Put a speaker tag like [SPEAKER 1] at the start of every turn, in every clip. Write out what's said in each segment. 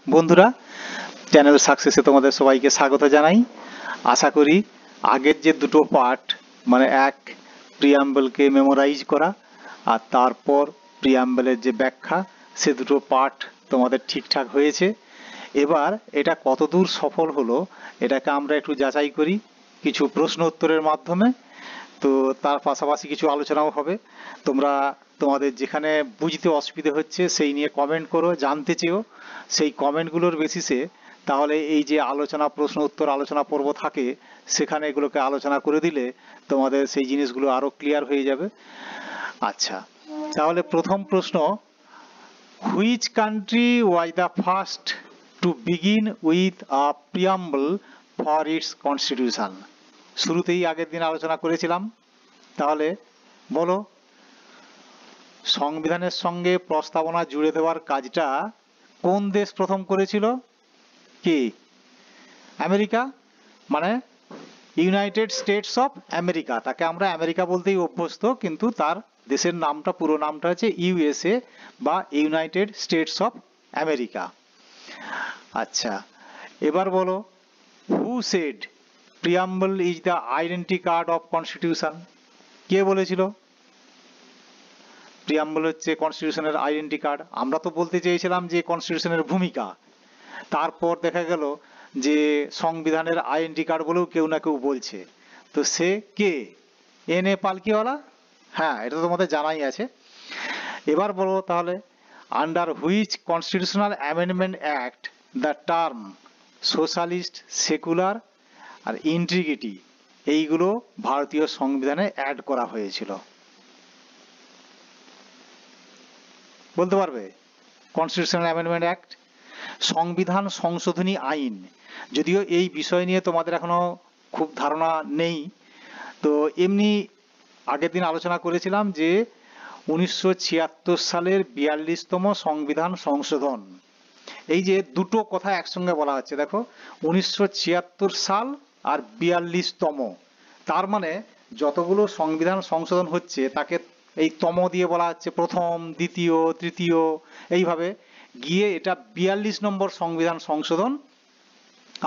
[SPEAKER 1] বন্ধুরা, চ্যানেল সাকসেসে তোমাদের সবাইকে স্বাগত জানাই। আশা করি আগের যে দুটো পার্ট মানে এক প্রিয়াম্বলকে মেমোরাইজ করা আর তারপর প্রিয়াম্বলের যে ব্যাখ্যা, সে দুটো পার্ট তোমাদের ঠিকঠাক হয়েছে। এবার এটা কতদূর সফল হলো এটাকে আমরা একটু যাচাই করি কিছু প্রশ্ন উত্তরের মাধ্যমে। তো তার পাশাপাশি কিছু আলোচনাও হবে। তোমরা তোমাদের যেখানে বুঝতে অসুবিধে হচ্ছে সেই নিয়ে কমেন্ট করো, জানতে চেও। সেই কমেন্টগুলোর বেসিসে তাহলে এই যে আলোচনা প্রশ্ন উত্তর আলোচনা পর্ব থাকে সেখানে এগুলোকে আলোচনা করে দিলে তোমাদের সেই জিনিসগুলো আরো ক্লিয়ার হয়ে যাবে। আচ্ছা, তাহলে প্রথম প্রশ্ন, which country was the first to begin with a preamble for its constitution? শুরুতেই আগের দিন আলোচনা করেছিলাম, তাহলে বলো সংবিধানের সঙ্গে প্রস্তাবনা জুড়ে দেওয়ার কাজটা কোন দেশ প্রথম করেছিল? কি? আমেরিকা, মানে ইউনাইটেড স্টেটস অফ আমেরিকা। তাকে আমরা আমেরিকা বলতেই অভ্যস্ত, কিন্তু তার দেশের নামটা পুরো নামটা হচ্ছে ইউএসএ বা ইউনাইটেড স্টেটস অফ আমেরিকা। আচ্ছা, এবার বলো, who said preamble is the identity card of constitution? কে বলেছিল প্রিয়াম্বল হচ্ছে কনস্টিটিউশনের আইডেন্টি কার্ড? আমরা তো বলতে চেয়েছিলাম যে কনস্টিটিউশনের ভূমিকা, তারপর দেখা গেল যে সংবিধানের আইডেন্টি কার্ড বলেও কেউ না কেউ বলছে। তো সে কে? N A Palkhivala. হ্যাঁ, এটা তো তোমাদের জানাই আছে। এবার বলো তাহলে, under which constitutional amendment act the term socialist, secular আর ইন্টিগ্রিটি এইগুলো ভারতীয় সংবিধানে অ্যাড করা হয়েছিল? বলতে পারবে? কনস্টিটিউশনাল অ্যামেন্ডমেন্ট অ্যাক্ট, সংবিধান সংশোধনী আইন। যদিও এই বিষয় নিয়ে তোমাদের এখনো খুব ধারণা নেই, তো এমনি আগের দিন আলোচনা করেছিলাম যে 1976 সালের 42তম সংবিধান সংশোধন। এই যে দুটো কথা একসঙ্গে বলা হচ্ছে, দেখো 1976 সাল আর 42তম, তার মানে যতগুলো সংবিধান সংশোধন হচ্ছে তাকে এই তম দিয়ে বলা হচ্ছে প্রথম, দ্বিতীয়, তৃতীয়, এইভাবে গিয়ে এটা 42 নম্বর সংবিধান সংশোধন,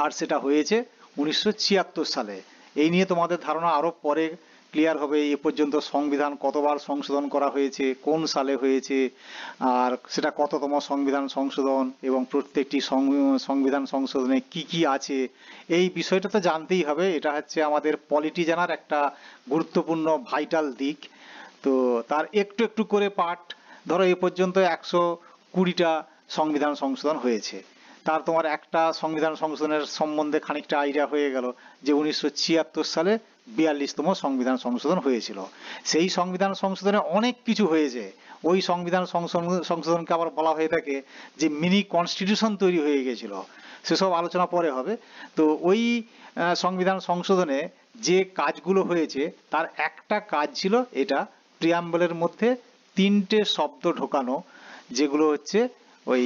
[SPEAKER 1] আর সেটা হয়েছে 1976 সালে। এই নিয়ে তোমাদের ধারণা আরো পরে ক্লিয়ার হবে। এ পর্যন্ত সংবিধান কতবার সংশোধন করা হয়েছে, কোন সালে হয়েছে, আর সেটা কততম সংবিধান সংশোধন এবং প্রত্যেকটি সংবিধান সংশোধনে কি কি আছে, এই বিষয়টা তো জানতেই হবে। এটা হচ্ছে আমাদের পলিটি জানার একটা গুরুত্বপূর্ণ ভাইটাল দিক। তো তার একটু একটু করে পার্ট, ধরো এ পর্যন্ত 120টা সংবিধান সংশোধন হয়েছে, তার তোমার একটা সংবিধান সংশোধনের সম্বন্ধে খানিকটা আইডিয়া হয়ে গেল যে 1976 সালে 42তম সংবিধান সংশোধন হয়েছিল। সেই সংবিধান সংশোধনে অনেক কিছু হয়েছে। ওই সংবিধান সংশোধনকে আবার বলা হয়ে থাকে যে মিনি কনস্টিটিউশন তৈরি হয়ে গেছিল। সেসব আলোচনা পরে হবে। তো ওই সংবিধান সংশোধনে যে কাজগুলো হয়েছে তার একটা কাজ ছিল এটা, প্রিয়াম্বলের মধ্যে 3টে শব্দ ঢোকানো, যেগুলো হচ্ছে ওই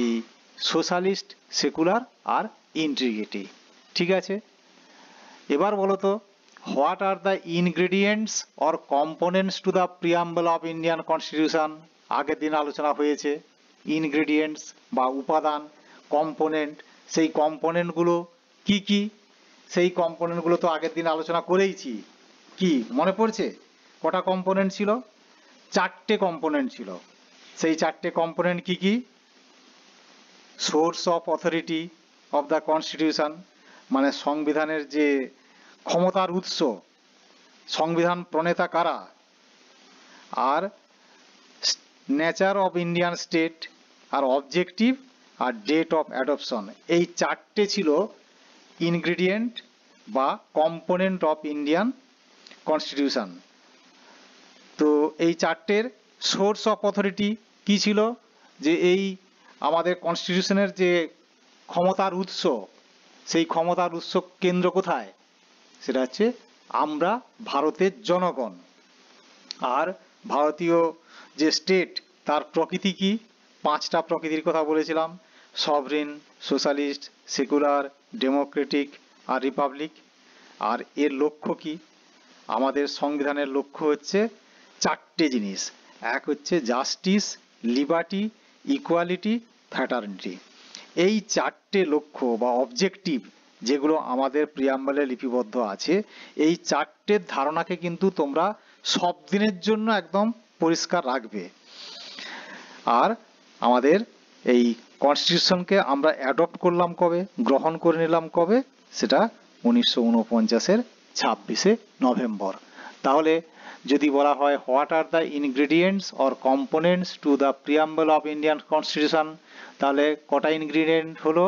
[SPEAKER 1] সোশ্যালিস্ট, সেকুলার আর ইন্টিগ্রিটি। ঠিক আছে, এবার বলো তো, what are the ingredients or components to the preamble of Indian constitution? আগের দিন আলোচনা হয়েছে ইনগ্রেডিয়েন্টস বা উপাদান, কম্পোনেন্ট, সেই কম্পোনেন্টগুলো কি কি? সেই কম্পোনেন্টগুলো তো আগের দিন আলোচনা করেইছি। কি মনে পড়ছে? কটা কম্পোনেন্ট ছিল? 4টে কম্পোনেন্ট ছিল। সেই 4টে কম্পোনেন্ট কি কি? Source of authority of the constitution, মানে সংবিধানের যে ক্ষমতার উৎস, সংবিধান প্রণেতা কারা, আর নেচার অফ ইন্ডিয়ান স্টেট, আর অবজেক্টিভ, আর ডেট অফ অ্যাডপশন। এই 4টে ছিল ইনগ্রেডিয়েন্ট বা কম্পোনেন্ট অফ ইন্ডিয়ান কনস্টিটিউশন। তো এই 4টের সোর্স অফ অথরিটি কি ছিল? যে এই আমাদের কনস্টিটিউশনের যে ক্ষমতার উৎস, সেই ক্ষমতার উৎস কেন্দ্র কোথায়? সেটা হচ্ছে আমরা ভারতের জনগণ। আর ভারতীয় যে স্টেট, তার প্রকৃতি কি? 5টা প্রকৃতির কথা বলেছিলাম, সভরেন, সোশ্যালিস্ট, সেকুলার, ডেমোক্রেটিক আর রিপাবলিক। আর এর লক্ষ্য কি? আমাদের সংবিধানের লক্ষ্য হচ্ছে 4টে জিনিস। এক হচ্ছে জাস্টিস, লিবার্টি, ইকুয়ালিটি, ফ্র্যাটার্নিটি। এই চারটে লক্ষ্য বা অবজেক্টিভ যেগুলো আমাদের প্রিয়াম্বলে লিপিবদ্ধ আছে, এই চারটে ধারণাকে কিন্তু তোমরা সব দিনের জন্য একদম পরিষ্কার রাখবে। আর আমাদের এই কনস্টিটিউশনকে আমরা অ্যাডপ্ট করলাম কবে, গ্রহণ করে নিলাম কবে, সেটা 1949-এর 26শে নভেম্বর। তাহলে যদি বলা হয় what are the ingredients or components to the preamble of Indian constitution, তাহলে কটা ইনগ্রেডিয়েন্ট হলো?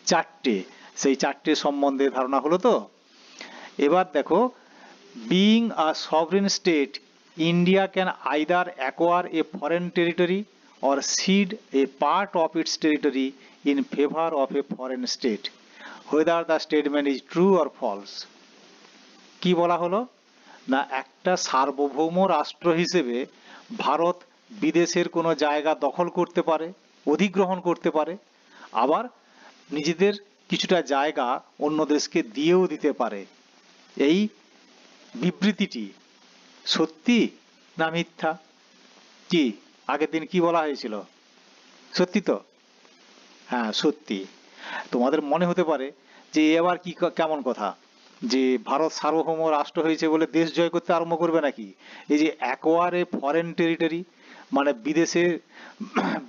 [SPEAKER 1] চারটে। সেই চারটে সম্বন্ধে ধারণা হলো তো। এবার দেখো, being a sovereign state, India can either acquire A foreign territory or cede a part of its territory in favor of a foreign state, whether the statement is true or false. কি বলা হলো না, একটা সার্বভৌম রাষ্ট্র হিসেবে ভারত বিদেশের কোনো জায়গা দখল করতে পারে, অধিগ্রহণ করতে পারে, আবার নিজেদের কিছুটা জায়গা অন্য দেশকে দিয়েও দিতে পারে। এই বিবৃতিটি সত্যি না মিথ্যা? কি আগের দিন কি বলা হয়েছিল? সত্যি তো? হ্যাঁ, সত্যি। তোমাদের মনে হতে পারে যে এবার কি কেমন কথা, যে ভারত সার্বভৌম রাষ্ট্র হয়েছে বলে দেশ জয় করতে আরম্ভ করবে নাকি? এই যে অ্যাকোয়ার এ ফরেন টেরিটরি, মানে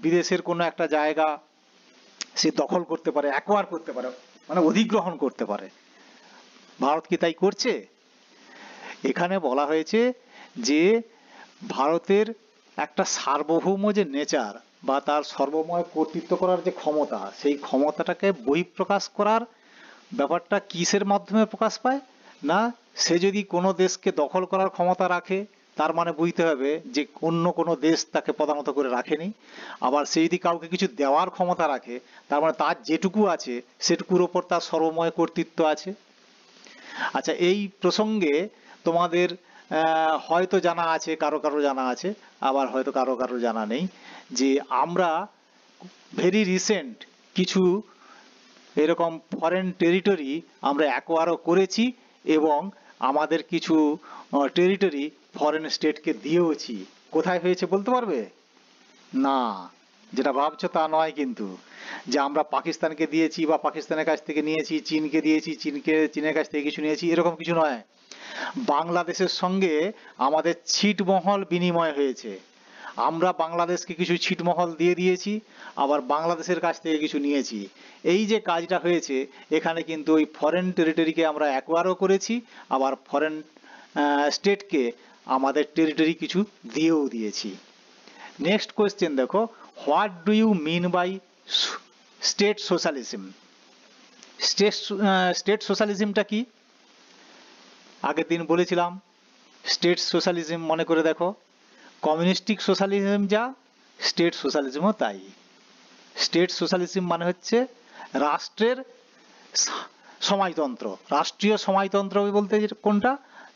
[SPEAKER 1] বিদেশের কোনো একটা জায়গা সে দখল করতে পারে, অ্যাকোয়ার করতে পারে, মানে অধিগ্রহণ করতে পারে। ভারত কি তাই করছে? এখানে বলা হয়েছে যে ভারতের একটা সার্বভৌম যে নেচার বা তার সর্বময় কর্তৃত্ব করার যে ক্ষমতা, সেই ক্ষমতাটাকে বহিঃপ্রকাশ করার ব্যাপারটা কিসের মাধ্যমে প্রকাশ পায় না, সে যদি কোনো দেশকে দখল করার ক্ষমতা রাখে, তার মানে বুঝতে হবে যে অন্য কোনো দেশ তাকে পদানত করে রাখেনি। আবার সে যদি কাউকে কিছু দেওয়ার ক্ষমতা রাখে, তার মানে তার যেটুকু আছে সেটুকুর ওপর তার সর্বময় কর্তৃত্ব আছে। আচ্ছা, এই প্রসঙ্গে তোমাদের হয়তো জানা আছে, কারো কারো জানা আছে, আবার হয়তো কারো কারো জানা নেই, যে আমরা ভেরি রিসেন্ট কিছু এরকম ফরেন টেরিটরি আমরা অ্যাকোয়ারও করেছি এবং আমাদের কিছু টেরিটরি ফরেন স্টেটকে দিয়েওছি। কোথায় হয়েছে বলতে পারবে? না, যেটা ভাবছো তা নয় কিন্তু, যে আমরা পাকিস্তানকে দিয়েছি বা পাকিস্তানের কাছ থেকে নিয়েছি, চীনকে দিয়েছি, চীনের কাছ থেকে কিছু নিয়েছি, এরকম কিছু নয়। বাংলাদেশের সঙ্গে আমাদের ছিটমহল বিনিময় হয়েছে। আমরা বাংলাদেশকে কিছু ছিটমহল দিয়ে দিয়েছি, আবার বাংলাদেশের কাছ থেকে কিছু নিয়েছি। এই যে কাজটা হয়েছে, এখানে কিন্তু ওই ফরেন টেরিটরিকে আমরা অ্যাকোয়ারও করেছি, আবার ফরেন স্টেটকে আমাদের টেরিটরি কিছু দিয়েও দিয়েছি। নেক্সট কোয়েশ্চেন দেখো, what do you mean by state socialism? State সোশ্যালিজমটা কি? আগের দিন বলেছিলাম স্টেট সোশ্যালিজম মনে করে দেখো, কমিউনিস্টিক সোশ্যালিজম যা, স্টেট সোশ্যালিজমও তাই। স্টেট সোশ্যালিজম মানে হচ্ছে রাষ্ট্রের সমাজতন্ত্র। রাষ্ট্রীয় সমাজতন্ত্র বলতে কোনটা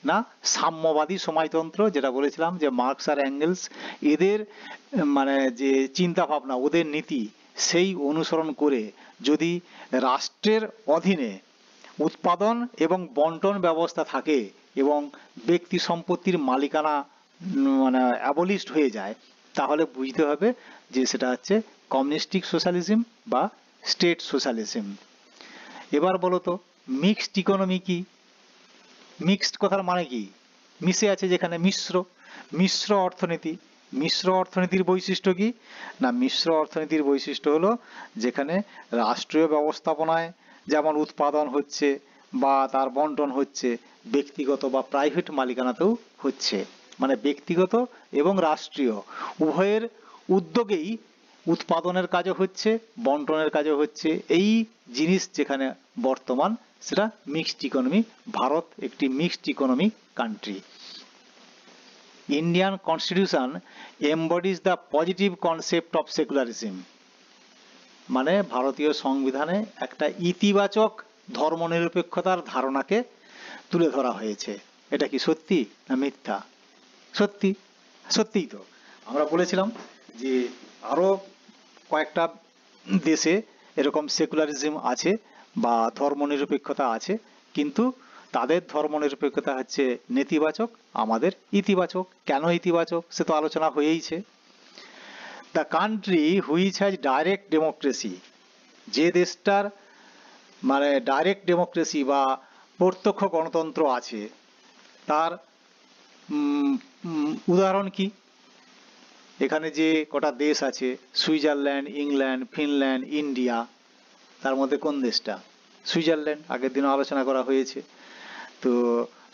[SPEAKER 1] না, সাম্যবাদী সমাজতন্ত্র, যেটা বলেছিলাম যে মার্কস আর অ্যাঙ্গেলস এদের মানে যে চিন্তা ভাবনা, ওদের নীতি, সেই অনুসরণ করে যদি রাষ্ট্রের অধীনে উৎপাদন এবং বন্টন ব্যবস্থা থাকে এবং ব্যক্তি সম্পত্তির মালিকানা মানে অ্যাবলিশড হয়ে যায়, তাহলে বুঝতে হবে যে সেটা হচ্ছে কমিউনিস্টিক সোশ্যালিজম বা স্টেট সোশ্যালিজম। এবার বলো তো, মিক্সড ইকোনমি কি? মিক্সড কথার মানে কি? মিশে আছে যেখানে, মিশ্র অর্থনীতি। মিশ্র অর্থনীতির বৈশিষ্ট্য কি না, মিশ্র অর্থনীতির বৈশিষ্ট্য হলো যেখানে রাষ্ট্রীয় ব্যবস্থাপনায় যেমন উৎপাদন হচ্ছে বা তার বন্টন হচ্ছে, ব্যক্তিগত বা প্রাইভেট মালিকানাতেও হচ্ছে, মানে ব্যক্তিগত এবং রাষ্ট্রীয় উভয়ের উদ্যোগেই উৎপাদনের কাজও হচ্ছে, বন্টনের কাজও হচ্ছে। এই জিনিস যেখানে বর্তমান, সেটা মিক্সড ইকোনমি। ভারত একটি mixed economy country. Indian constitution embodies the positive concept of secularism, মানে ভারতীয় সংবিধানে একটা ইতিবাচক ধর্মনিরপেক্ষতার ধারণাকে তুলে ধরা হয়েছে। এটা কি সত্যি না মিথ্যা? সত্যি। সত্যিই তো। আমরা বলেছিলাম যে আরো কয়েকটা দেশে এরকম সেকুলারিজম আছে বা ধর্মনিরপেক্ষতা আছে, কিন্তু তাদের ধর্মনিরপেক্ষতা হচ্ছে নেতিবাচক, আমাদের ইতিবাচক। কেন ইতিবাচক সে তো আলোচনা হয়েইছে। The country which has direct democracy, যে দেশটার মানে ডাইরেক্ট ডেমোক্রেসি বা প্রত্যক্ষ গণতন্ত্র আছে তার উদাহরণ কি? এখানে যে কটা দেশ আছে, সুইজারল্যান্ড, ইংল্যান্ড, ফিনল্যান্ড, ইন্ডিয়া, তার মধ্যে কোন দেশটা? সুইজারল্যান্ড। আগের দিনও আলোচনা করা হয়েছে। তো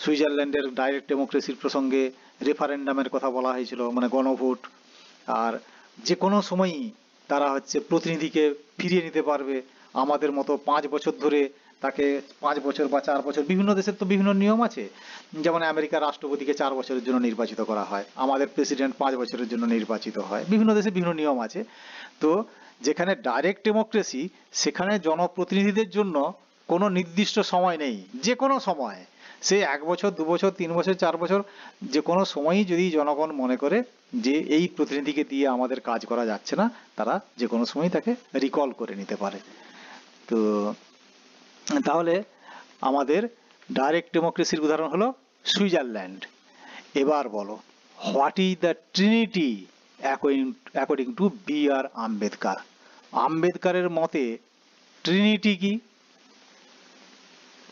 [SPEAKER 1] সুইজারল্যান্ডের ডাইরেক্ট ডেমোক্রেসির প্রসঙ্গে রেফারেন্ডামের কথা বলা হয়েছিল, মানে গণভোট। আর যে কোনো সময়ই তারা হচ্ছে প্রতিনিধিকে ফিরিয়ে নিতে পারবে। আমাদের মতো 5 বছর ধরে তাকে 5 বছর বা 4 বছর, বিভিন্ন দেশের তো বিভিন্ন নিয়ম আছে। যেমন আমেরিকার রাষ্ট্রপতিকে 4 বছরের জন্য নির্বাচিত করা হয়, আমাদের প্রেসিডেন্ট 5 বছরের জন্য নির্বাচিত হয়। বিভিন্ন দেশে বিভিন্ন নিয়ম আছে। তো যেখানে ডাইরেক্ট ডেমোক্রেসি, সেখানে জনপ্রতিনিধিদের জন্য কোনো নির্দিষ্ট সময় নেই। যে কোনো সময়, সে 1 বছর, 2 বছর, 3 বছর, 4 বছর, যে কোনো সময়ই যদি জনগণ মনে করে যে এই প্রতিনিধিকে দিয়ে আমাদের কাজ করা যাচ্ছে না, তারা যে কোনো সময় তাকে রিকল করে নিতে পারে। তো তাহলে আমাদের ডাইরেক্ট ডেমোক্রেসির উদাহরণ হলো সুইজারল্যান্ড। এবার বলো, what is the trinity according to B R Ambedkar? আম্বেদকরের মতে ট্রিনিটি কি?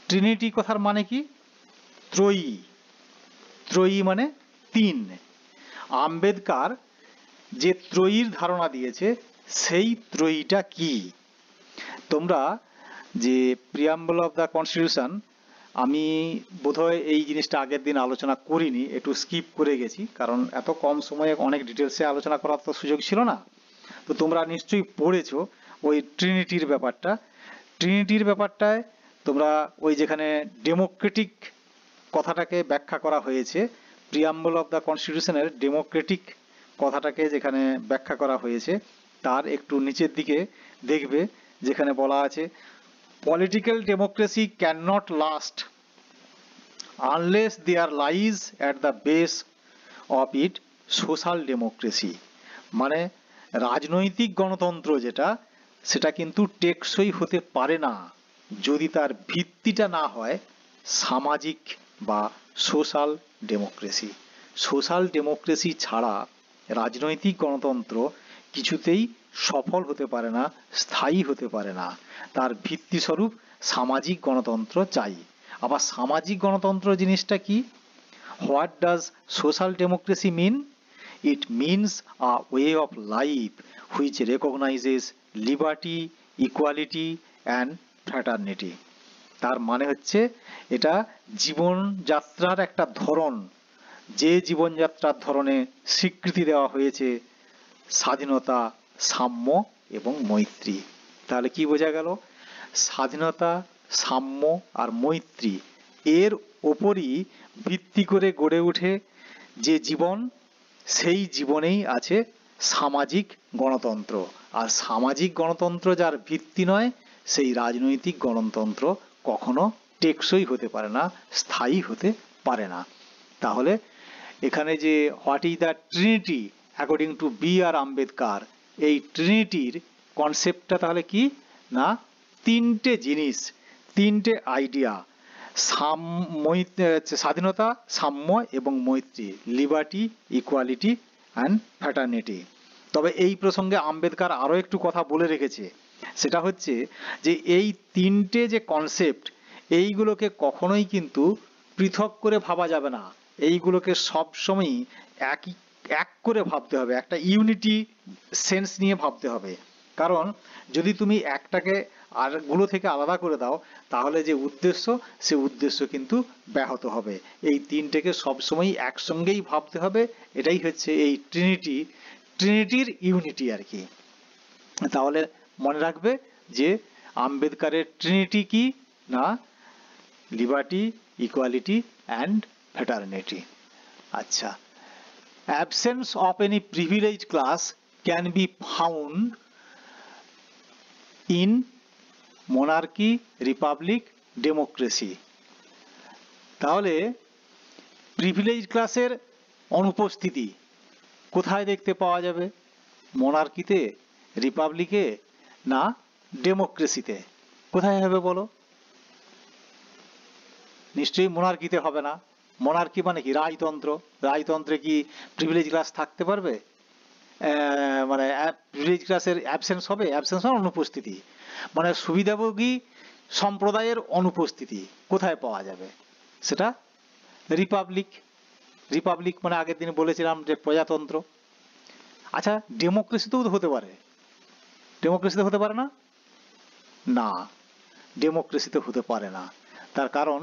[SPEAKER 1] ট্রিনিটি কথার মানে কি? ত্রয়ী। ত্রয়ী মানে 3। আম্বেদকর যে ত্রয়ীর ধারণা দিয়েছে, সেই ত্রয়ীটা কি? তোমরা যে প্রিয়াম্বল অফ দ্য কনস্টিটিউশন, আমি বোধহয় এই জিনিসটা আগের দিন আলোচনা করিনি, একটু স্কিপ করে গেছি, কারণ এত কম সময়ে অনেক ডিটেলসে আলোচনা করার তো সুযোগ ছিল না। তো তোমরা নিশ্চয়ই পড়েছো ওই ট্রিনিটির ব্যাপারটা। ট্রিনিটির ব্যাপারটায় তোমরা ওই যেখানে ডেমোক্রেটিক কথাটাকে ব্যাখ্যা করা হয়েছে, প্রিয়াম্বল অফ দ্য কনস্টিটিউশনের ডেমোক্রেটিক কথাটাকে যেখানে ব্যাখ্যা করা হয়েছে, তার একটু নিচের দিকে দেখবে যেখানে বলা আছে, political democracy can not last unless there lies at the base of it social democracy. মানে রাজনৈতিক গণতন্ত্র যেটা, সেটা কিন্তু টেকসই হতে পারে না যদি তার ভিত্তিটা না হয় সামাজিক বা সোশ্যাল ডেমোক্রেসি। সোশ্যাল ডেমোক্রেসি ছাড়া রাজনৈতিক গণতন্ত্র কিছুতেই সফল হতে পারে না, স্থায়ী হতে পারে না। তার ভিত্তিস্বরূপ সামাজিক গণতন্ত্র চাই। আবার সামাজিক গণতন্ত্র জিনিসটা কি? What does social democracy mean? It means a way of life which recognizes liberty, equality and fraternity. তার মানে হচ্ছে এটা জীবনযাত্রার একটা ধরন, যে জীবনযাত্রার ধরনে স্বীকৃতি দেওয়া হয়েছে স্বাধীনতা, সাম্য এবং মৈত্রী। তাহলে কি বোঝা গেল? স্বাধীনতা, সাম্য আর মৈত্রী, এর ওপরই ভিত্তি করে গড়ে ওঠে যে জীবন, সেই জীবনেই আছে সামাজিক গণতন্ত্র। আর সামাজিক গণতন্ত্র যার ভিত্তি নয়, সেই রাজনৈতিক গণতন্ত্র কখনো টেকসই হতে পারে না, স্থায়ী হতে পারে না। তাহলে এখানে যে what is the trinity according to B R Ambedkar, এই ট্রিনিটির কনসেপ্টটা তাহলে কি না, 3টে জিনিস, 3টে আইডিয়া, স্বাধীনতা, সাম্য এবং মৈত্রী, লিবার্টি, ইকুয়ালিটি অ্যান্ড ফ্র্যাটার্নিটি। তবে এই প্রসঙ্গে আম্বেদকর আরো একটু কথা বলে রেখেছে, সেটা হচ্ছে যে এই 3টে যে কনসেপ্ট, এইগুলোকে কখনোই কিন্তু পৃথক করে ভাবা যাবে না। এইগুলোকে সবসময়ই এক করে ভাবতে হবে, একটা ইউনিটি সেন্স নিয়ে ভাবতে হবে। কারণ যদি তুমি একটাকে আরগুলো থেকে আলাদা করে দাও, তাহলে যে উদ্দেশ্য, সে উদ্দেশ্য কিন্তু ব্যাহত হবে। এই 3টেকে সবসময় একসঙ্গেই ভাবতে হবে। এটাই হচ্ছে এই ট্রিনিটির ইউনিটি আর কি। তাহলে মনে রাখবে যে আম্বেদকরের ট্রিনিটি কি না, লিবার্টি, ইকুয়ালিটি অ্যান্ড ফ্র্যাটার্নিটি। আচ্ছা, absence of any privileged class can be found in monarchy, republic, democracy. তাহলে প্রিভিলেজ ক্লাসের অনুপস্থিতি কোথায় দেখতে পাওয়া যাবে? মনার্কিতে, রিপাবলিকে না ডেমোক্রেসিতে? কোথায় হবে বলো? নিশ্চয়ই মনার্কিতে হবে না। মনার্কি মানে কি? রাজতন্ত্র। রাজতন্ত্রে কি প্রিভিলেজ ক্লাস থাকতে পারবে? মানে প্রিভিলেজ ক্লাসের অ্যাবসেন্স হবে? অ্যাবসেন্স মানে অনুপস্থিতি। মানে সুবিধাভোগী সম্প্রদায়ের অনুপস্থিতি কোথায় পাওয়া যাবে? সেটা রিপাবলিক। রিপাবলিক মানে আগের দিন বলেছিলাম যে প্রজাতন্ত্র। আচ্ছা, ডেমোক্রেসিতেও তো হতে পারে। ডেমোক্রেসিতে হতে পারে না? না, ডেমোক্রেসিতে হতে পারে না। তার কারণ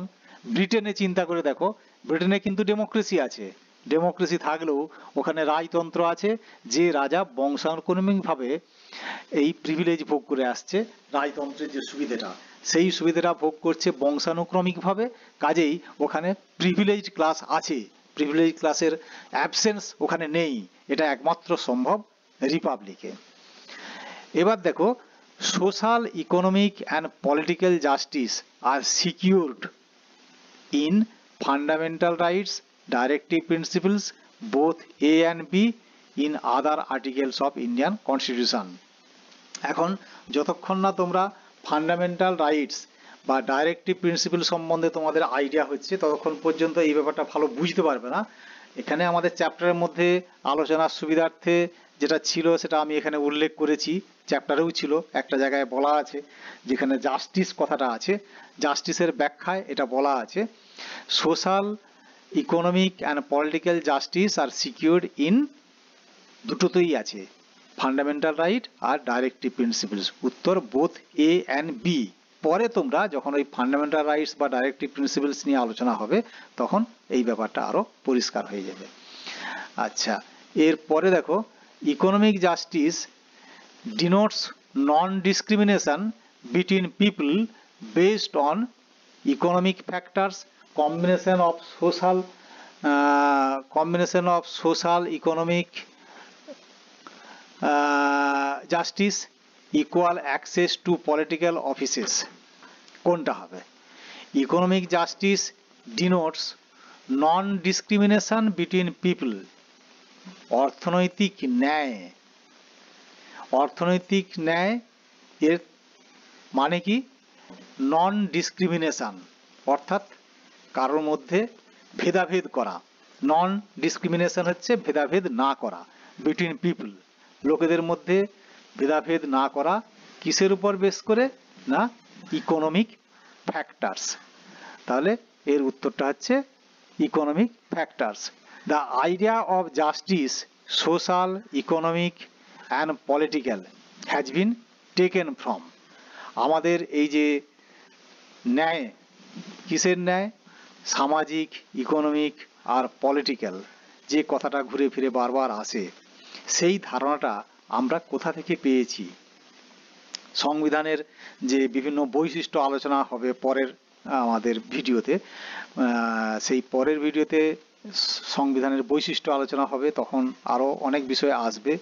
[SPEAKER 1] ব্রিটেনে চিন্তা করে দেখো, ব্রিটেনে কিন্তু ডেমোক্রেসি আছে। ডেমোক্রেসি থাকলেও ওখানে রাজতন্ত্র আছে, যে রাজা বংশানুক্রমিকভাবে এই প্রিভিলেজ ভোগ করে আসছে, রাজতন্ত্রের যে সুবিধাটা, সেই সুবিধাটা ভোগ করছে বংশানুক্রমিকভাবে। কাজেই ওখানে প্রিভিলেজ ক্লাস আছে, প্রিভিলেজ ক্লাসের অ্যাবসেন্স ওখানে নেই। এটা একমাত্র সম্ভব রিপাবলিকে। এবার দেখো, social, economic and political justice are secured in fundamental rights directive principles both A and B in other articles of Indian Constitution. এখন যতক্ষণ না তোমরা ফান্ডামেন্টাল রাইটস বা ডাইরেক্টিভ প্রিন্সিপাল সম্বন্ধে তোমাদের আইডিয়া হচ্ছে, ততক্ষণ পর্যন্ত এই ব্যাপারটা ভালো বুঝতে পারবে না। এখানে আমাদের চ্যাপ্টারের মধ্যে আলোচনার সুবিধার্থে যেটা ছিল সেটা আমি এখানে উল্লেখ করেছি, চ্যাপ্টারেও ছিল, একটা জায়গায় বলা আছে যেখানে জাস্টিস কথাটা আছে, জাস্টিসের ব্যাখ্যায় এটা বলা আছে, social, economic and political justice are secured in, দুটোতেই আছে, ফান্ডামেন্টাল রাইট আর ডাইরেক্টিভ প্রিন্সিপালস। উত্তর বোথ এ অ্যান্ড বি। পরে তোমরা যখন ওই ফান্ডামেন্টাল রাইটস বা ডাইরেক্টিভ প্রিন্সিপালস নিয়ে আলোচনা হবে তখন এই ব্যাপারটা আরো পরিষ্কার হয়ে যাবে। আচ্ছা, এরপরে দেখো, economic justice denotes non discrimination between people based on economic factors, combination of social economic justice, equal access to political offices। কোনটা হবে? ইকোনমিক জাস্টিস ডিনোটস নন ডিসক্রিমিনেশন বিটুইন পিপল, অর্থনৈতিক ন্যায়। অর্থনৈতিক ন্যায় এর মানে কি? নন ডিসক্রিমিনেশন, অর্থাৎ কারোর মধ্যে ভেদাভেদ করা। নন ডিসক্রিমিনেশন হচ্ছে ভেদাভেদ না করা, বিটুইন পিপল, লোকেদের মধ্যে ভেদাভেদ না করা। কিসের উপর বেস করে? না, ইকোনমিক ফ্যাক্টরস। তাহলে এর উত্তরটা হচ্ছে economic factors. The idea of justice, social, economic and political has been taken from. আমাদের এই যে ন্যায়, কিসের ন্যায়? সামাজিক, ইকোনমিক আর পলিটিক্যাল, যে কথাটা ঘুরে ফিরে বারবার আসে, সেই ধারণাটা আমরা কোথা থেকে পেয়েছি? সংবিধানের যে বিভিন্ন বৈশিষ্ট্য আলোচনা হবে পরের আমাদের ভিডিওতে, সেই পরের ভিডিওতে সংবিধানের বৈশিষ্ট্য আলোচনা হবে, তখন আরো অনেক বিষয় আসবে।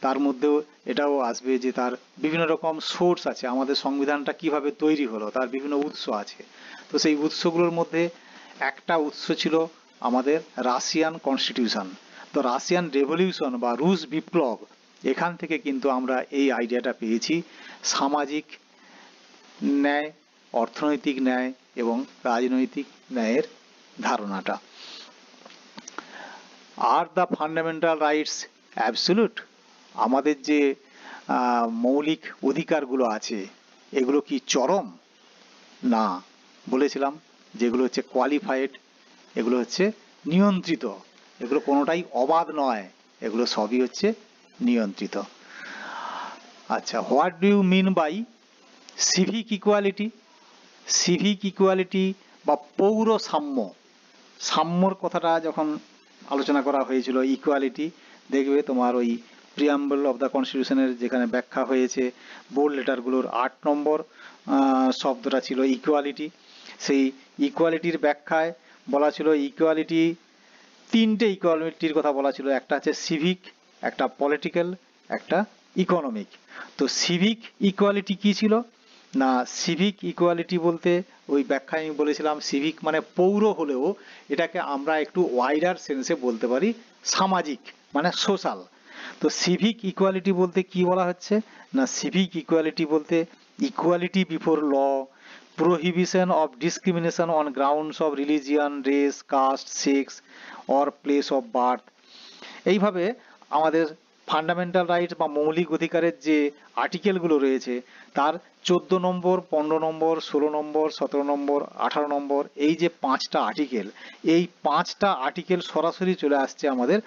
[SPEAKER 1] তার মধ্যেও এটাও আসবে যে তার বিভিন্ন রকম সোর্স আছে, আমাদের সংবিধানটা কিভাবে তৈরি হলো তার বিভিন্ন উৎস আছে। তো সেই উৎসগুলোর মধ্যে একটা উৎস ছিল আমাদের রাশিয়ান কনস্টিটিউশন। তো রাশিয়ান রেভলিউশন বা রুশ বিপ্লব, এখান থেকে কিন্তু আমরা এই আইডিয়াটা পেয়েছি, সামাজিক ন্যায়, অর্থনৈতিক ন্যায় এবং রাজনৈতিক ন্যায়ের ধারণাটা। Are the fundamental rights absolute? আমাদের যে মৌলিক অধিকারগুলো আছে এগুলো কি চরম? না, বলেছিলাম যেগুলো হচ্ছে কোয়ালিফাইড, এগুলো হচ্ছে নিয়ন্ত্রিত, এগুলো কোনোটাই অবাধ নয়, এগুলো সবই হচ্ছে নিয়ন্ত্রিত। আচ্ছা, what do you mean by civic equality? Civic equality বা পৌর সাম্য, সাম্যর কথাটা যখন আলোচনা করা হয়েছিল, ইকুয়ালিটি, দেখবে তোমার ওই প্রিয়াম্বল অফ দ্য কনস্টিটিউশনের যেখানে ব্যাখ্যা হয়েছে বোল্ড লেটারগুলোর 8 নম্বর শব্দটা ছিল ইকুয়ালিটি। সেই ইকুয়ালিটির ব্যাখ্যায় বলা ছিল ইকুয়ালিটি, তিনটে ইকুয়ালিটির কথা বলা ছিল, একটা হচ্ছে সিভিক, একটা পলিটিক্যাল, একটা ইকোনমিক। তো সিভিক ইকুয়ালিটি কি ছিল? না, সিভিক ইকুয়ালিটি বলতে ওই ব্যাখ্যায় আমি বলেছিলাম সিভিক মানে পৌর হলেও এটাকে আমরা একটু ওয়াইডার সেন্সে বলতে পারি সামাজিক, মানে সোশ্যাল। তো সিভিক ইকুয়ালিটি বলতে কি বলা হচ্ছে? না, সিভিক ইকুয়ালিটি বলতে equality before law, prohibition of discrimination on grounds of religion, race, caste, sex or place of birth। এইভাবে আমাদের ফান্ডামেন্টাল রাইট বা মৌলিক অধিকারের যে আর্টিকেলগুলো রয়েছে তার 14 নম্বর, 15 নম্বর, 16 নম্বর, 17 নম্বর, 18 নম্বর, এই যে 5টা আর্টিকেল, এই 5টা আর্টিকেল সরাসরি চলে আসছে আমাদের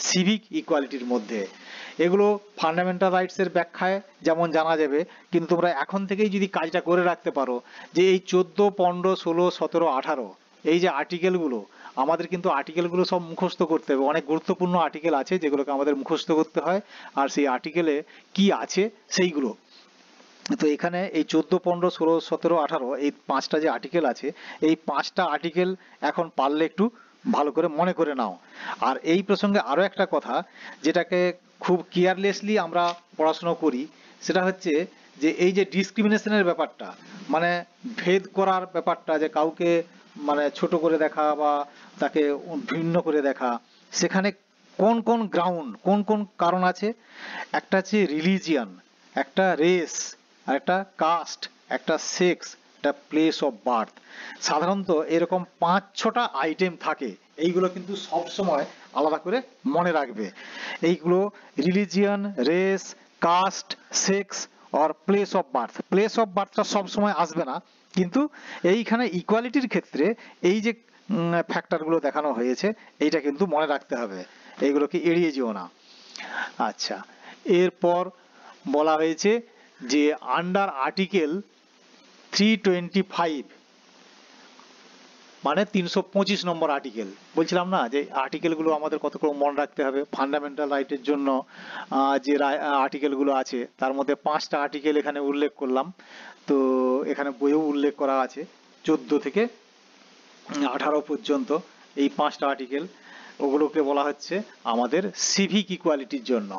[SPEAKER 1] সিভিক ইকুয়ালিটির মধ্যে। এগুলো ফান্ডামেন্টাল রাইটসের ব্যাখ্যায় যেমন জানা যাবে, কিন্তু তোমরা এখন থেকেই যদি কাজটা করে রাখতে পারো যে এই 14, 15, 16, 17, 18 এই যে আর্টিকেলগুলো, আমাদের কিন্তু আর্টিকেলগুলো সব মুখস্থ করতে হবে। অনেক গুরুত্বপূর্ণ আর্টিকেল আছে যেগুলোকে আমাদের মুখস্থ করতে হয়, আর সেই আর্টিকেলে কি আছে সেইগুলো। তো এখানে এই 14, 15, 16, 17, 18 এই 5টা যে আর্টিকেল আছে, এই 5টা আর্টিকেল এখন পারলে একটু ভালো করে মনে করে নাও। আর এই প্রসঙ্গে আরো একটা কথা যেটাকে খুব কেয়ারলেসলি আমরা পড়াশোনা করি, সেটা হচ্ছে যে এই যে ডিসক্রিমিনেশনের ব্যাপারটা, মানে ভেদ করার ব্যাপারটা, যে কাউকে মানে ছোট করে দেখা বা তাকে ভিন্ন করে দেখা, সেখানে কোন কোন গ্রাউন্ড, কোন কোন কারণ আছে। একটা আছে রিলিজিয়ান, একটা রেস, আর একটা কাস্ট, একটা সেক্স, একটা প্লেস অফ বার্থ। সাধারণত এরকম 5-6টা আইটেম থাকে, এইগুলো কিন্তু সব সময় আলাদা করে মনে রাখবে। এইগুলো রিলিজিয়ান, রেস, কাস্ট, সেক্স আর place of birth. Place of বার্থটা সব সময় আসবে না, কিন্তু এইখানে ইকুয়ালিটির ক্ষেত্রে এই যে ফ্যাক্টরগুলো দেখানো হয়েছে এইটা কিন্তু মনে রাখতে হবে, এইগুলোকে এড়িয়ে যেও না। আচ্ছা, এরপর বলা হয়েছে যে আন্ডার আর্টিকেল 325, মানে 325 নম্বর আর্টিকেল, বলছিলাম না যে আর্টিকেলগুলো আমাদের কত করে মনে রাখতে হবে। ফান্ডামেন্টাল রাইটের জন্য যে আর্টিকেলগুলো আছে তার মধ্যে 5টা আর্টিকেল এখানে উল্লেখ করলাম। তো এখানে বইয়েও উল্লেখ করা আছে 14 থেকে 18 পর্যন্ত এই 5টা আর্টিকেল, ওগুলোকে বলা হচ্ছে আমাদের সিভিক ইকুয়ালিটির জন্য।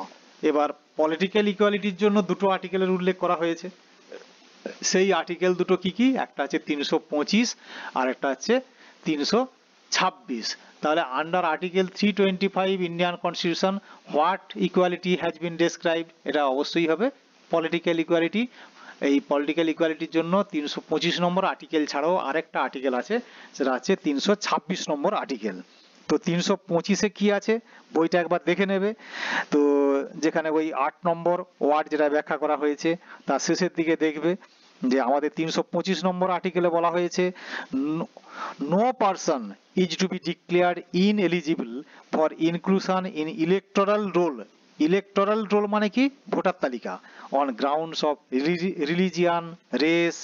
[SPEAKER 1] এবার পলিটিক্যাল ইকুয়ালিটির জন্য 2টো আর্টিকেলের উল্লেখ করা হয়েছে। সেই আর্টিকেল দুটো কি কি, একটা আছে 325 আর একটা হচ্ছে 326। তাহলে under article 325 Indian constitution what equality has been described, এটা অবশ্যই হবে পলিটিক্যাল ইকুয়ালিটি। এই পলিটিক্যাল ইকুয়ালিটির জন্য 325 নম্বর আর্টিকেল ছাড়াও আরেকটা আর্টিকেল আছে, সেটা হচ্ছে 326 নম্বর আর্টিকেল। তো 325-এ কি আছে বইটা একবার দেখে নেবে। তো যেখানে ওই 8 নম্বর ওয়ার্ড যেটা ব্যাখ্যা করা হয়েছে তার শেষের দিকে দেখবে যে আমাদের 325 নম্বর আর্টিকেলে বলা হয়েছে no person is to be declared ineligible for inclusion in electoral roll. Electoral roll মানে কি, ভোটার তালিকা, on grounds of religion, race,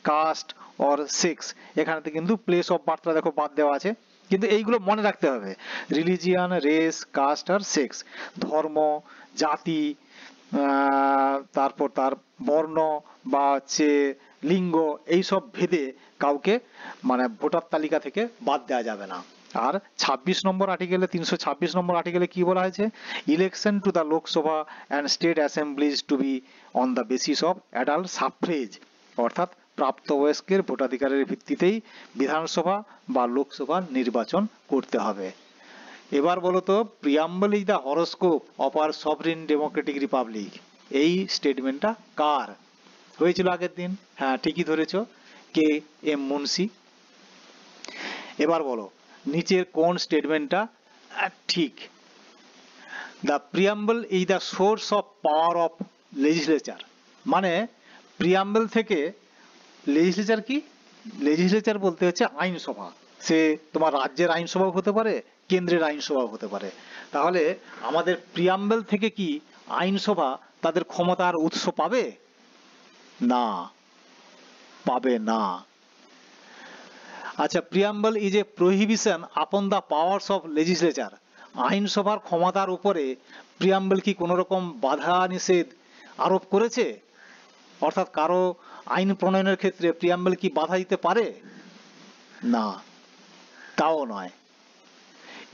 [SPEAKER 1] caste or sex. এখানে কিন্তু প্লেস অফ বার্থটা দেখো বাদ দেওয়া আছে, কিন্তু এইগুলো মনে রাখতে হবে, রিলিজিয়ান, রেস, কাস্ট আর সেক্স। ধর্ম, জাতি, তারপর তার বর্ণ বা হচ্ছে লিঙ্গ, এইসব ভেদে কাউকে মানে ভোটার তালিকা থেকে বাদ দেওয়া যাবে না। আর 26 নম্বর আর্টিকেলে, 326 নম্বর আর্টিকেলে কি বলা হয়েছে, election to the Lok Sabha and state assemblies to be on the basis of adult suffrage, অর্থাৎ প্রাপ্তবয়স্কের ভোটাধিকারের ভিত্তিতেই বিধানসভা বা লোকসভা নির্বাচন করতে হবে। এবার বলো তো, preamble is the horoscope of our sovereign Democratic Republic, এই স্টেটমেন্টটা কার হয়েছিল আগের দিন? হ্যাঁ, ঠিকই ধরেছো, কে এম মুন্সি। এবার বলো নিচের কোন স্টেটমেন্টটা ঠিক? The preamble is the source of power of legislature, মানে প্রিয়াম্বল থেকে লেজিসলেচার কি, লেজিসলেচার বলতে হচ্ছে আইনসভা। সে তোমার রাজ্যের আইনসভাও হতে পারে, কেন্দ্রের আইনসভাও হতে পারে। তাহলে আমাদের প্রিয়াম্বল থেকে কি আইনসভা তাদের ক্ষমতার উৎস পাবে? না, পাবে না। আচ্ছা, preamble is a prohibition upon the powers of legislature. আইনসভার ক্ষমতার উপরে প্রিয়াম্বল কি কোনো রকম বাধা নিষেধ আরোপ করেছে? অর্থাৎ কারো আইন প্রণয়নের ক্ষেত্রে প্রিয়াম্বল কি বাধা দিতে পারে? না, তাও নয়।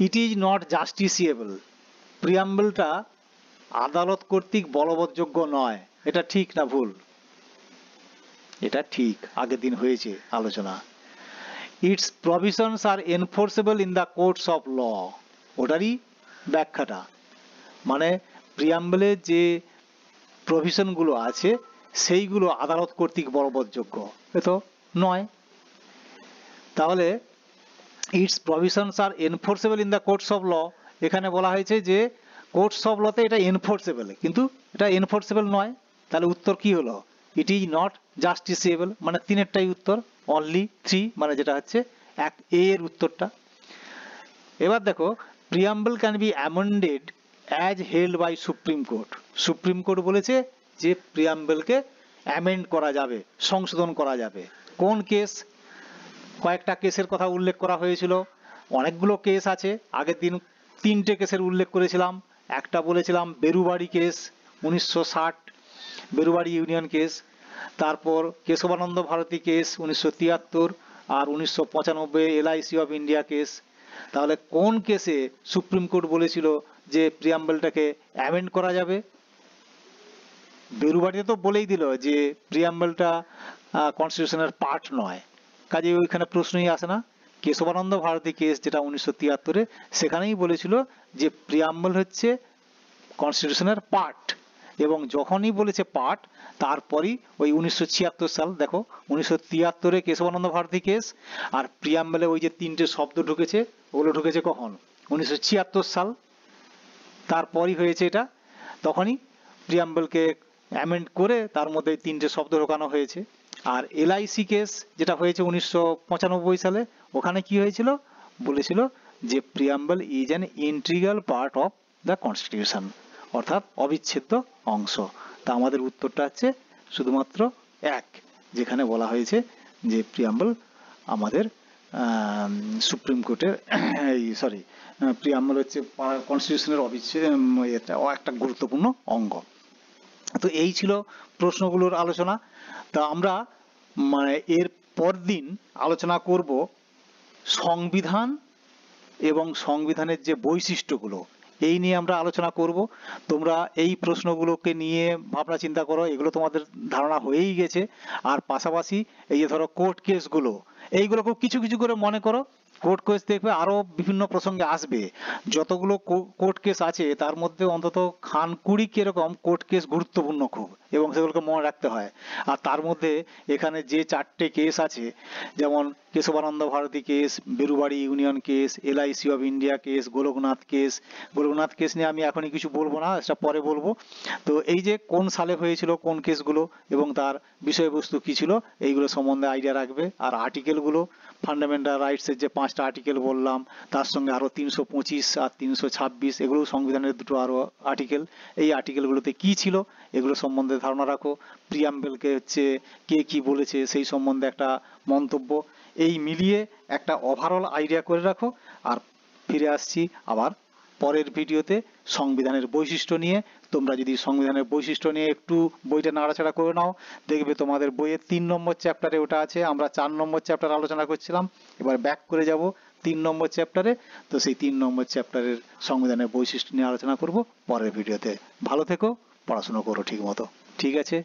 [SPEAKER 1] ইট ইজ নট জাস্টিসিয়েবল, প্রিয়াম্বলটা আদালত কর্তৃক বলবৎযোগ্য নয়। এটা ঠিক না ভুল? এটা ঠিক, আগের দিন হয়েছে আলোচনা। Its provisions are enforceable in the courts of law, ওটারই ব্যাখ্যাটা, মানে প্রিয়াম্বলের যে প্রভিশনগুলো আছে সেইগুলো আদালত কর্তৃক বলবৎযোগ্য, এ তো নয়। তাহলে its provisions are enforceable in the courts of law, এখানে বলা হয়েছে যে কোর্টস অফ লতে এটা এনফোর্সেবল, কিন্তু এটা এনফোর্সেবল নয়। তাহলে উত্তর কি হলো? ইট ইজ নট জাস্টিসিয়েবল, মানে তিনেরটাই উত্তর, অনলি 3, মানে যেটা হচ্ছে এক এ এর উত্তরটা। এবার দেখো, preamble can be amended as held by supreme court. Supreme court বলেছে যে প্রিয়াম্বলকে অ্যামেন্ড করা যাবে, সংশোধন করা যাবে। কোন কেস? কয়েকটা কেসের কথা উল্লেখ করা হয়েছিল, অনেকগুলো কেস আছে। আগের দিন 3টে কেসের উল্লেখ করেছিলাম। একটা বলেছিলাম Berubari case 1960, Berubari union case. তারপর কেশবানন্দ ভারতী কেস 1973, আর 1995 এলআইসি অফ ইন্ডিয়া কেস। তাহলে কোন কেসে সুপ্রিম কোর্ট বলেছিল যে প্রিয়াম্বলটাকে অ্যামেন্ড করা যাবে? বেরুবাড়িতে তো বলেই দিল যে প্রিয়াম্বলটা কনস্টিটিউশনের পার্ট নয়, কাজে ওইখানে প্রশ্নই আসে না। কেশবানন্দ ভারতী কেস যেটা 1973, সেখানেই বলেছিল যে প্রিয়াম্বল হচ্ছে কনস্টিটিউশনের পার্ট, এবং যখনই বলেছে পার্ট তারপরই ওই 1976 সাল, দেখো 1973-এ কেশবানন্দ ভারতী কেস, আর প্রিয়াম্বলে ওই যে 3টে শব্দ ঢুকেছে, ওগুলো ঢুকেছে কখন? 1976 সাল, তারপরই হয়েছে এটা। তখনই প্রিয়াম্বলকে অ্যামেন্ড করে তার মধ্যে 3টে শব্দ ঢোকানো হয়েছে। আর এলআইসি কেস যেটা হয়েছে 1995 সালে, ওখানে কি হয়েছিল? বলেছিল যে preamble is an integral part of the constitution, অর্থাৎ অবিচ্ছেদ্য অংশ। তা আমাদের উত্তরটা হচ্ছে শুধুমাত্র 1, যেখানে বলা হয়েছে যে প্রিয়াম্বল আমাদের সুপ্রিম কোর্টের প্রিয়াম্বল হচ্ছে কনস্টিটিউশনের একটা গুরুত্বপূর্ণ অঙ্গ। তো এই ছিল প্রশ্নগুলোর আলোচনা। তা আমরা মানে এর পর দিন আলোচনা করব সংবিধান এবং সংবিধানের যে বৈশিষ্ট্যগুলো, এই নিয়ে আমরা আলোচনা করব। তোমরা এই প্রশ্নগুলোকে নিয়ে ভাবনা চিন্তা করো, এগুলো তোমাদের ধারণা হয়েই গেছে। আর পাশাপাশি এই যে ধরো কোর্ট কেসগুলো, এইগুলোকে কিছু কিছু করে মনে করো। কোর্ট কেস দেখবে আরো বিভিন্ন প্রসঙ্গে আসবে। যতগুলো কোর্ট কেস আছে তার মধ্যে অন্তত 20 কিরকম কোর্ট কেস গুরুত্বপূর্ণ খুব, এবং সেগুলোকে মনে রাখতে হয়। আর তার মধ্যে এখানে যে 4টে কেস আছে, যেমন Keshavananda Bharati case, Berubari union case, LIC of India case, Golaknath case. Golaknath case নিয়ে আমি এখনই কিছু বলবো না, সেটা পরে বলবো। তো এই যে কোন সালে হয়েছিল কোন কেসগুলো এবং তার বিষয়বস্তু কি ছিল, এইগুলো সম্বন্ধে আইডিয়া রাখবে। আর আর্টিকেলগুলো, ফান্ডামেন্টাল রাইটসের যে 5টা আর্টিকেল বললাম, তার সঙ্গে আরো 325 আর 326, এগুলো সংবিধানের দুটো আরো আর্টিকেল। এই আর্টিকেলগুলোতে কি ছিল এগুলো সম্বন্ধে ধারণা রাখো। প্রিয়াম্বলকে হচ্ছে কে কি বলেছে সেই সম্বন্ধে একটা মন্তব্য, এই মিলিয়ে একটা ওভারঅল আইডিয়া করে রাখো। আর ফিরে আসছি আবার পরের ভিডিওতে সংবিধানের বৈশিষ্ট্য নিয়ে। তোমরা যদি সংবিধানের বৈশিষ্ট্য নিয়ে একটু বইটা নাড়াচাড়া করে নাও, দেখবে তোমাদের বইয়ের 3 নম্বর চ্যাপ্টারে ওটা আছে। আমরা 4 নম্বর চ্যাপ্টার আলোচনা করছিলাম, এবার ব্যাক করে যাব 3 নম্বর চ্যাপ্টারে। তো সেই 3 নম্বর চ্যাপ্টারের সংবিধানের বৈশিষ্ট্য নিয়ে আলোচনা করব পরের ভিডিওতে। ভালো থেকো, পড়াশোনা করো ঠিক মতো। ঠিক আছে।